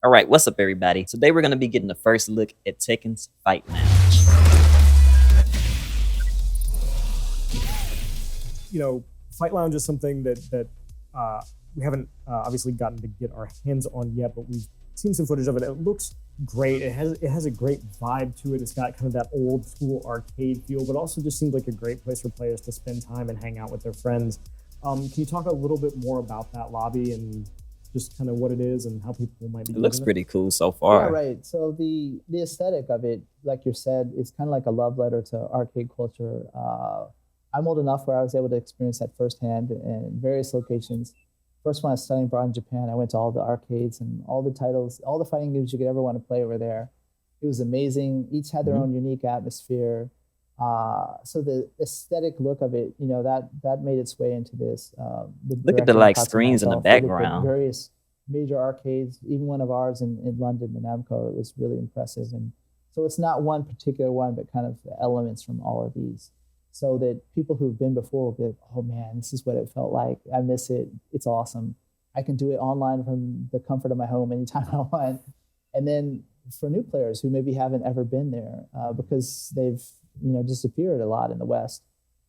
All right, what's up, everybody? Today we're going to be getting the first look at Tekken's Fight Lounge. You know, Fight Lounge is something that we haven't obviously gotten to get our hands on yet, but we've seen some footage of it. It looks great. It has a great vibe to it. It's got kind of that old school arcade feel, but also just seems like a great place for players to spend time and hang out with their friends. Can you talk a little bit more about that lobby and just kind of what it is and how people might be It looks using pretty cool so far. Yeah, right. So the aesthetic of it, like you said, is kind of like a love letter to arcade culture. I'm old enough where I was able to experience that firsthand in various locations. First, when I was studying abroad in Japan, I went to all the arcades and all the titles, all the fighting games you could ever want to play over there. It was amazing. Each had their own unique atmosphere. So the aesthetic look of it, that made its way into this. Look at the like screens in the background. Various major arcades, even one of ours in London, the Namco, it was really impressive. And so it's not one particular one, but kind of elements from all of these. So that people who've been before will be like, oh man, this is what it felt like. I miss it. It's awesome. I can do it online from the comfort of my home anytime I want. And then for new players who maybe haven't ever been there because they've disappeared a lot in the West.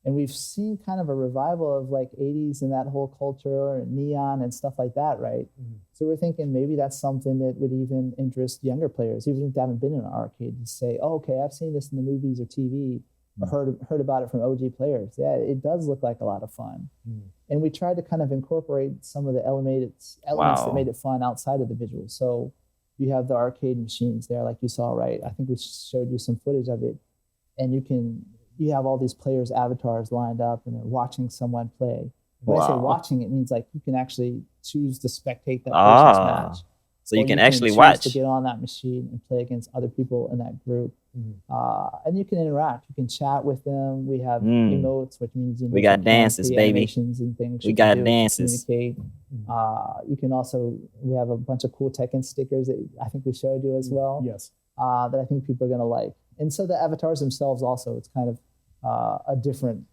And we've seen kind of a revival of like 80s and that whole culture and neon and stuff like that, right? Mm-hmm. So we're thinking maybe that's something that would even interest younger players, even if they haven't been in an arcade, to say, oh, okay, I've seen this in the movies or TV, or heard about it from OG players. Yeah, it does look like a lot of fun. Mm. And we tried to kind of incorporate some of the elements that made it fun outside of the visuals. So you have the arcade machines there, like you saw, right? I think we showed you some footage of it. And you have all these players' avatars lined up and they're watching someone play. When I say watching, it means like you can actually choose to spectate that person's match. So you can actually watch. To get on that machine and play against other people in that group. Mm-hmm. And you can interact. You can chat with them. We have emotes, which means we got dances, baby. And things we got dances. Communicate. You can also, we have a bunch of cool Tekken stickers that I think we showed you as well. Yes. That I think people are going to like. And so the avatars themselves also, it's kind of a different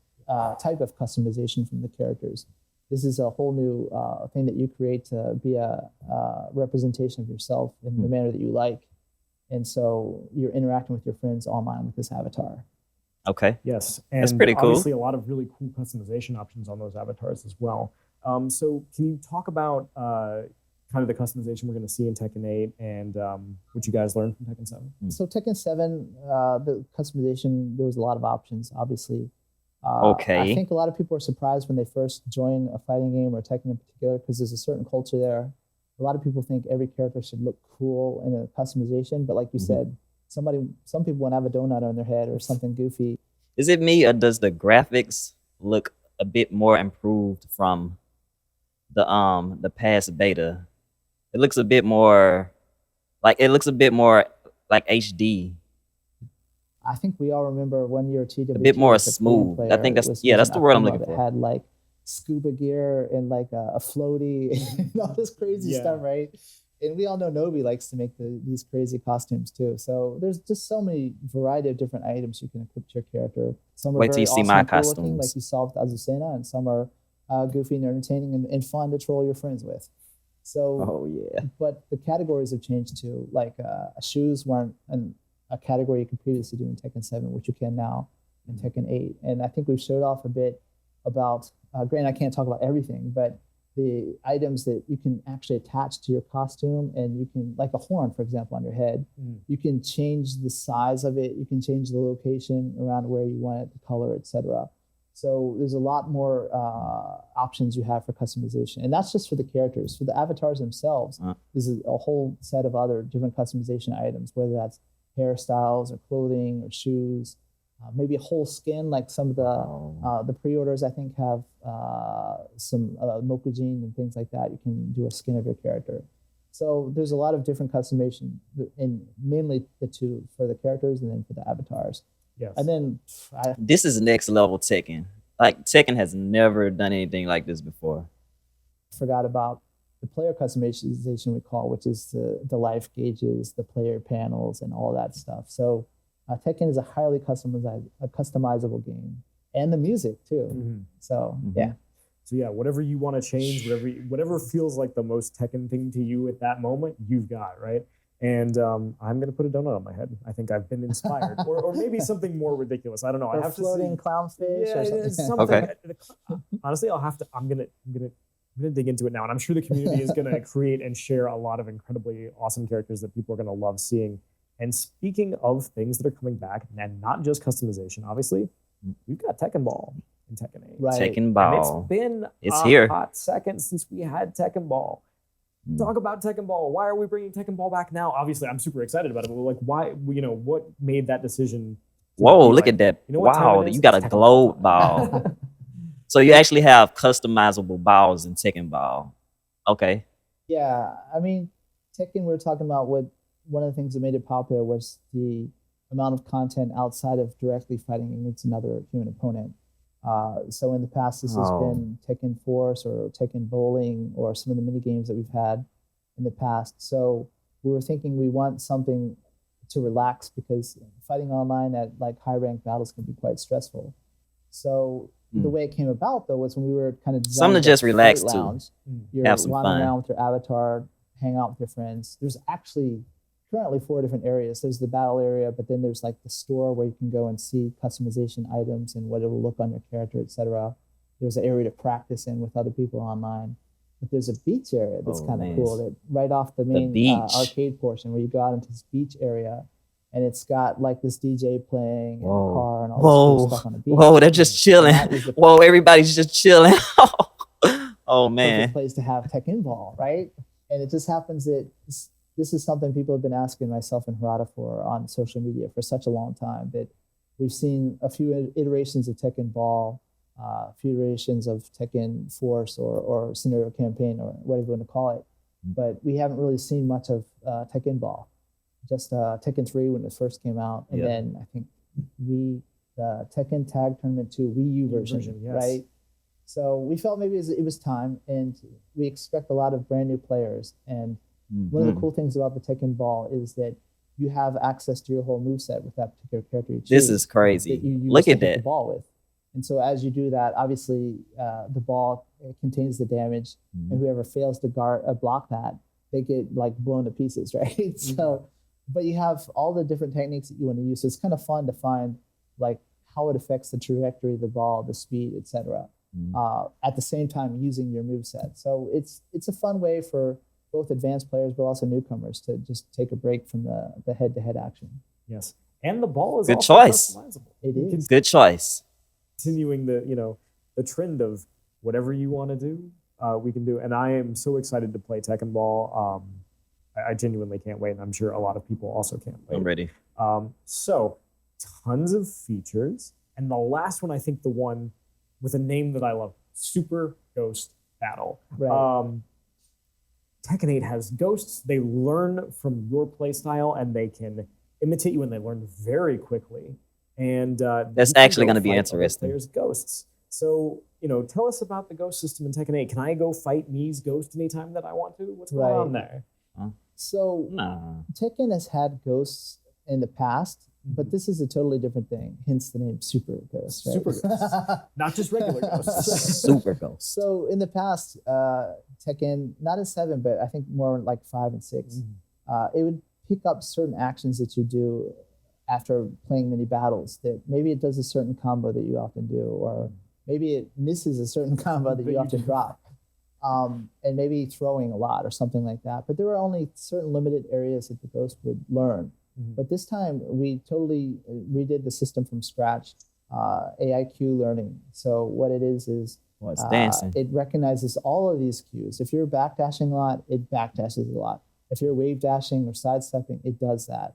type of customization from the characters. This is a whole new thing that you create to be a representation of yourself in the manner that you like. And so you're interacting with your friends online with this avatar. Okay. Yes. And that's pretty cool. Obviously a lot of really cool customization options on those avatars as well. So can you talk about kind of the customization we're going to see in Tekken 8 and what you guys learned from Tekken 7? So Tekken 7, the customization, there was a lot of options, obviously. Okay. I think a lot of people are surprised when they first join a fighting game or Tekken in particular because there's a certain culture there. A lot of people think every character should look cool in a customization, but like you said, some people want to have a donut on their head or something goofy. Is it me or does the graphics look a bit more improved from the past beta? It looks a bit more like HD. I think we all remember one year TWT. A bit more smooth. I think that's the word I'm looking for. It had like scuba gear and like a floaty and all this crazy stuff, right? And we all know Nobi likes to make these crazy costumes too. So there's just so many variety of different items you can equip to your character. Some are Wait till you see my costumes, looking, like you saw with Azucena, and some are goofy and entertaining and fun to troll your friends with. So, but the categories have changed too. Like shoes weren't a category you could previously do in Tekken 7, which you can now in Tekken 8. And I think we've showed off a bit about, granted, I can't talk about everything, but the items that you can actually attach to your costume, and you can, like a horn, for example, on your head, you can change the size of it, you can change the location around where you want it, the color, etc. So there's a lot more options you have for customization. And that's just for the characters. For the avatars themselves, this is a whole set of other different customization items, whether that's hairstyles or clothing or shoes, maybe a whole skin, like some of the pre-orders I think have some Mokujin and things like that. You can do a skin of your character. So there's a lot of different customization, and mainly the two for the characters and then for the avatars. Yes. And then this is next level Tekken. Like Tekken has never done anything like this before. Forgot about the player customization we call, which is the life gauges, the player panels, and all that stuff. So Tekken is a highly customizable game, and the music too. So yeah. So yeah, whatever you want to change, whatever feels like the most Tekken thing to you at that moment, you've got, right? And I'm gonna put a donut on my head. I think I've been inspired, or maybe something more ridiculous. I don't know. Or I have floating to see. clownfish Yeah, or something. it's something. Okay. Honestly, I'll have to. I'm gonna dig into it now, and I'm sure the community is gonna create and share a lot of incredibly awesome characters that people are gonna love seeing. And speaking of things that are coming back, and not just customization, obviously, we've got Tekken Ball in Tekken 8. Right. Tekken Ball. And it's been It's a here. hot second since we had Tekken Ball. Talk about Tekken Ball. Why are we bringing Tekken Ball back now? Obviously, I'm super excited about it, but like, why? What made that decision? Whoa, be look like, at that. You know what time Wow, it is? you got a It's Tekken globe ball. So you actually have customizable balls in Tekken Ball. Okay. Yeah, I mean, Tekken, we were talking about one of the things that made it popular was the amount of content outside of directly fighting against another human opponent. So in the past, this has been Tekken Force or Tekken Bowling or some of the mini games that we've had in the past. So we were thinking we want something to relax because fighting online at like high rank battles can be quite stressful. So the way it came about though was when we were kind of something to just relax to. You're Have some wandering fun. around with your avatar, hang out with your friends. There's actually currently 4 different areas. There's the battle area, but then there's like the store where you can go and see customization items and what it will look on your character, etc. There's an area to practice in with other people online. But there's a beach area that's kind of cool. That right off the main arcade portion where you go out into this beach area, and it's got like this DJ playing and a car and all this cool stuff on the beach. Whoa, they're just chilling. Whoa, everybody's just chilling. Oh man, perfect place to have Tekken Ball, right? And it just happens that this is something people have been asking myself and Harada for on social media for such a long time that we've seen a few iterations of Tekken Ball, a few iterations of Tekken Force or Scenario Campaign or whatever you want to call it, but we haven't really seen much of Tekken Ball. Just Tekken 3 when it first came out, and then I think the Tekken Tag Tournament 2 Wii U version, right? So we felt maybe it was time, and we expect a lot of brand new players. And one of the cool things about the Tekken Ball is that you have access to your whole moveset with that particular character you choose. This is crazy. Look at that. The ball with. And so as you do that, obviously the ball contains the damage, and whoever fails to block that, they get like blown to pieces, right? So, but you have all the different techniques that you want to use. So it's kind of fun to find like how it affects the trajectory of the ball, the speed, etc. At the same time using your moveset. So it's a fun way for both advanced players but also newcomers to just take a break from the head-to-head action. Yes, and the ball is good also choice. customizable. It is good choice. Continuing the trend of whatever you want to do, we can do. And I am so excited to play Tekken Ball. I genuinely can't wait, and I'm sure a lot of people also can't wait. I'm ready. So tons of features, and the last one, I think the one with a name that I love, Super Ghost Battle. Right. Tekken 8 has ghosts. They learn from your playstyle, and they can imitate you, and they learn very quickly. And that's actually going to be interesting. Players' ghosts. So, tell us about the ghost system in Tekken 8. Can I go fight Mii's ghost anytime that I want to? What's going on there? So, Tekken has had ghosts in the past, but this is a totally different thing. Hence the name Super Ghost. Right? Super Ghosts, not just regular ghosts. Super Ghosts. So in the past, Tekken, not in 7, but I think more like 5 and 6, it would pick up certain actions that you do after playing many battles. That maybe it does a certain combo that you often do, or maybe it misses a certain combo that you often drop. And maybe throwing a lot or something like that. But there were only certain limited areas that the ghost would learn. But this time we totally redid the system from scratch, AIQ learning. So what it is it's dancing. It recognizes all of these cues. If you're backdashing a lot, it backdashes a lot. If you're wave dashing or sidestepping, it does that.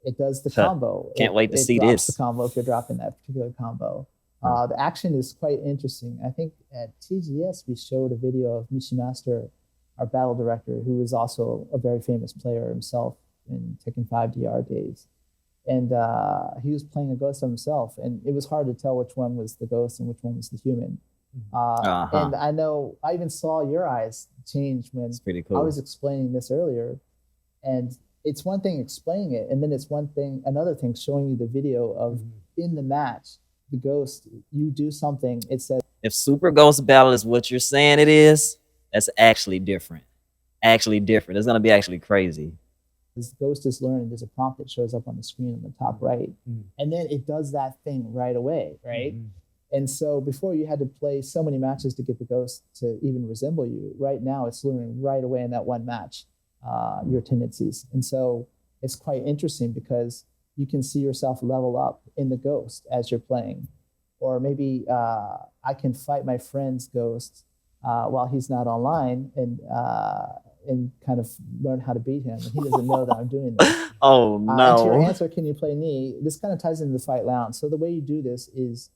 It does the combo. Can't wait to see drops this. The combo if you're dropping that particular combo. The action is quite interesting. I think at TGS we showed a video of Mishimaster, our battle director, who is also a very famous player himself in Tekken 5 DR days. And he was playing a ghost of himself, and it was hard to tell which one was the ghost and which one was the human. And I know I even saw your eyes change when cool. I was explaining this earlier. And it's one thing explaining it, and then it's another thing showing you the video of in the match, the ghost, you do something, it says If Super Ghost Battle is what you're saying it is, that's actually different. Actually different. It's gonna be actually crazy. This ghost is learning. There's a prompt that shows up on the screen on the top right, and then it does that thing right away, right? And so before you had to play so many matches to get the ghost to even resemble you. Right now, it's learning right away in that one match your tendencies, and so it's quite interesting because you can see yourself level up in the ghost as you're playing, or maybe I can fight my friend's ghost while he's not online and kind of learn how to beat him. And he doesn't know that I'm doing this. Oh And to your no. answer, can you play knee? This kind of ties into the fight lounge. So the way you do this is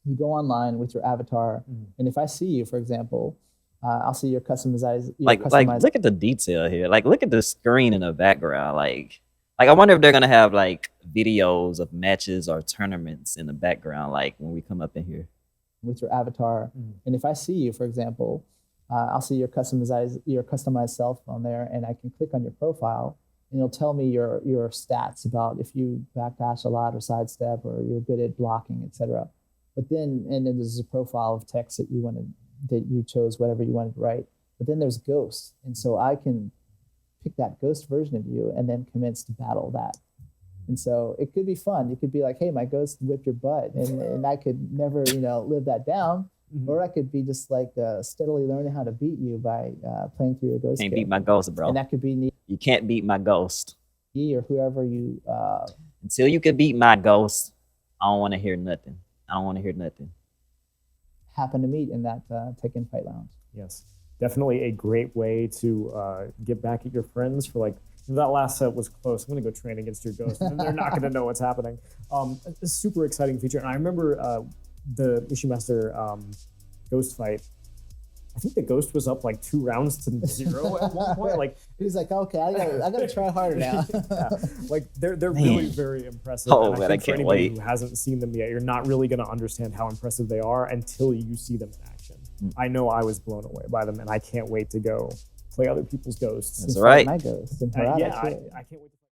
you go online with your avatar, and if I see you, for example, I'll see your customized. Like look at the detail here. Like look at the screen in the background. Like I wonder if they're gonna have like videos of matches or tournaments in the background, like when we come up in here. With your avatar, and if I see you, for example, I'll see your customized self on there, and I can click on your profile, and it'll tell me your stats about if you backdash a lot or sidestep or you're good at blocking, etc. But then there's a profile of text that you chose whatever you wanted to write. But then there's ghosts, and so I can pick that ghost version of you and then commence to battle that. And so it could be fun. It could be like, hey, my ghost whipped your butt, and I could never, live that down. Or I could be just like steadily learning how to beat you by playing through your ghost. Can't beat my ghost, bro. And that could be me You can't beat my ghost. or whoever you. Until you can beat my ghost, I don't want to hear nothing. I don't want to hear nothing. Happen to meet in that Tekken Fight Lounge. Yes, definitely a great way to get back at your friends for like, that last set was close. I'm gonna go train against your ghost, and they're not gonna know what's happening. It's a super exciting feature, and I remember the Ishimaster ghost fight. I think the ghost was up like 2 rounds to 0 at one point. Like he's like, okay, I gotta try harder now. yeah. Like they're really very impressive. Oh, and man, I think for can't anybody wait. who hasn't seen them yet, you're not really gonna understand how impressive they are until you see them in action. I know I was blown away by them, and I can't wait to go play other people's ghosts. That's right. My ghost. And Yeah, I I can't wait to